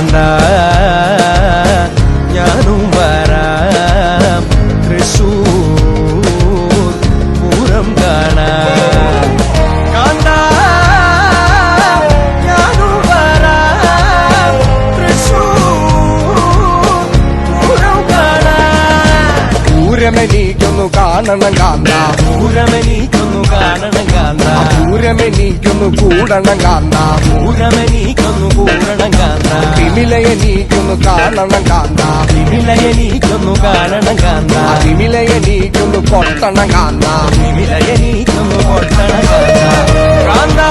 കാന്ത ഞാനും വരാം തൃശൂർ പൂരം കാണാൻ കാന്ത ഞാനും വരാം തൃശൂർ പൂരം കാണാൻ പൂരമെനിക്കൊന്നു കാണണം കാന്ത പൂരമെനിക്കൊന്നു കാണണം കാന്ത പൂരമെനിക്കൊന്നു കൂടണം കാന്ത പൂരമെനിക്കൊന്നു കൂടണം കാന്ത വിമിലയെനിക്കൊന്നു കാണണം കാന്ത വിമിലയെനിക്കൊന്നു കാണണം കാന്ത വിമിലയെനിക്കൊന്നു കൊട്ടണം കാന്ത വിമിലയെനിക്കൊന്നു കൊട്ടണം കാന്ത കാന്ത